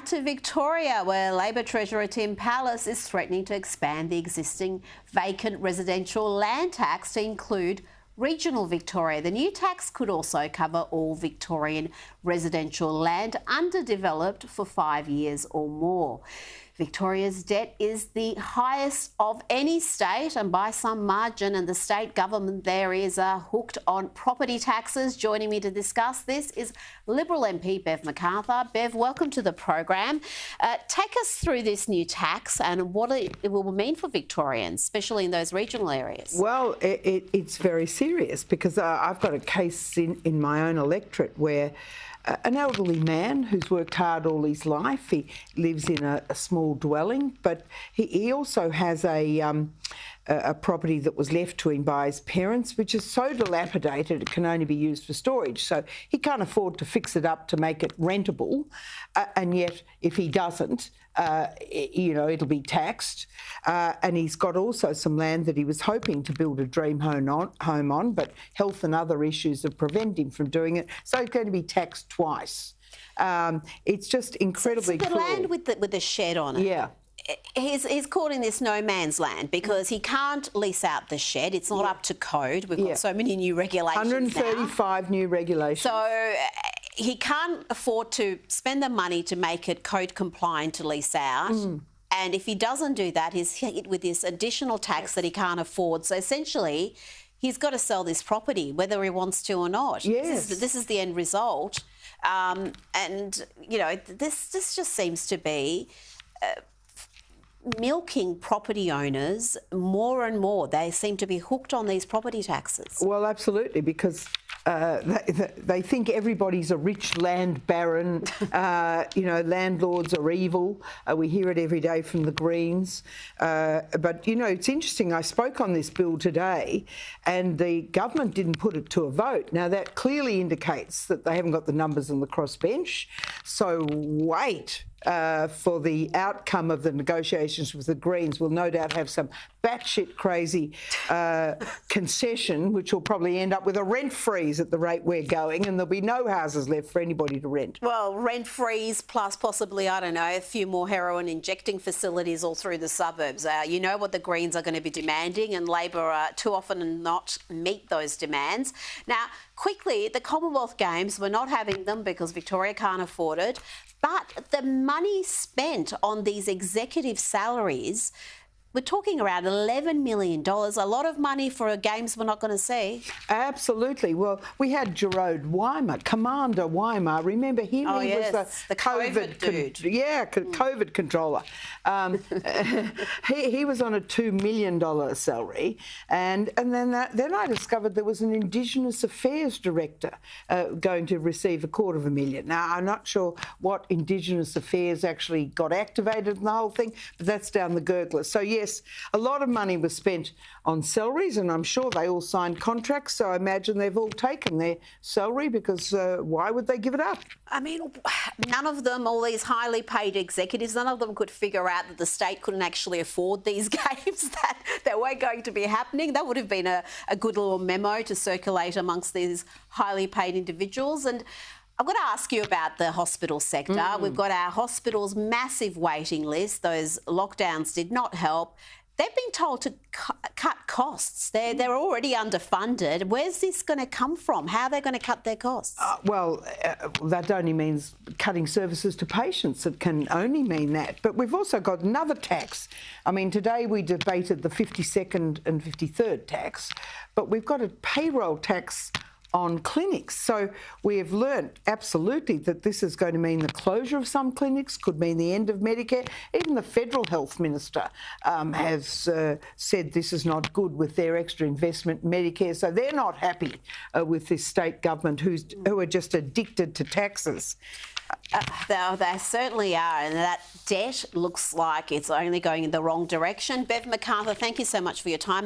to Victoria, where Labor Treasurer Tim Pallas is threatening to expand the existing vacant residential land tax to include regional Victoria. The new tax could also cover all Victorian residential land underdeveloped for 5 years or more. Victoria's debt is the highest of any state and by some margin, and the state government there is hooked on property taxes. Joining me to discuss this is Liberal MP McArthur. Bev, welcome to the program. Take us through this new tax and what it will mean for Victorians, especially in those regional areas. Well, it's very serious because I've got a case in my own electorate where an elderly man who's worked hard all his life, he lives in a small dwelling, but he also has a property that was left to him by his parents, which is so dilapidated it can only be used for storage. So he can't afford to fix it up to make it rentable, and yet if he doesn't, it'll be taxed. And he's got also some land that he was hoping to build a dream home on, but health and other issues have prevented him from doing it. So he's going to be taxed twice. It's just incredibly so the cruel. Land with the shed on it. Yeah. He's calling this no man's land because he can't lease out the shed. It's not up to code. We've got so many new regulations 135 new regulations. So he can't afford to spend the money to make it code compliant to lease out. And if he doesn't do that, he's hit with this additional tax that he can't afford. So essentially, he's got to sell this property, whether he wants to or not. Yes. This is the end result. This just seems to be milking property owners more and more. They seem to be hooked on these property taxes. Well, absolutely, because they think everybody's a rich land baron. Landlords are evil. We hear it every day from the Greens. But, it's interesting. I spoke on this bill today and the government didn't put it to a vote. Now, that clearly indicates that they haven't got the numbers on the crossbench. So wait for the outcome of the negotiations with the Greens. We'll no doubt have some batshit crazy concession, which will probably end up with a rent freeze at the rate we're going, and there'll be no houses left for anybody to rent. Well, rent freeze plus possibly, a few more heroin injecting facilities all through the suburbs. You know what the Greens are going to be demanding, and Labor too often not meet those demands. Now, quickly, the Commonwealth Games, we're not having them because Victoria can't afford it. But the money spent on these executive salaries, we're talking around $11 million, a lot of money for games we're not going to see. Absolutely. Well, we had Gerard Weimer, Commander Weimer. Remember him? Oh, he was the COVID dude. COVID controller. He was on a $2 million salary. And then I discovered there was an Indigenous Affairs Director going to receive $250,000. Now, I'm not sure what Indigenous Affairs actually got activated in the whole thing, but that's down the gurgler. So, yes, a lot of money was spent on salaries, and I'm sure they all signed contracts, so I imagine they've all taken their salary because why would they give it up? I mean, none of them, all these highly paid executives, none of them could figure out that the state couldn't actually afford these games, that weren't going to be happening. That would have been a good little memo to circulate amongst these highly paid individuals. And I've got to ask you about the hospital sector. We've got our hospitals' massive waiting list. Those lockdowns did not help. They've been told to cut costs. They're already underfunded. Where's this going to come from? How are they going to cut their costs? That only means cutting services to patients. It can only mean that. But we've also got another tax. I mean, today we debated the 52nd and 53rd tax, but we've got a payroll tax on clinics. So we have learnt absolutely that this is going to mean the closure of some clinics, could mean the end of Medicare. Even the Federal Health Minister has said this is not good with their extra investment in Medicare. So they're not happy with this state government who are just addicted to taxes. They certainly are, and that debt looks like it's only going in the wrong direction. Bev McArthur, thank you so much for your time.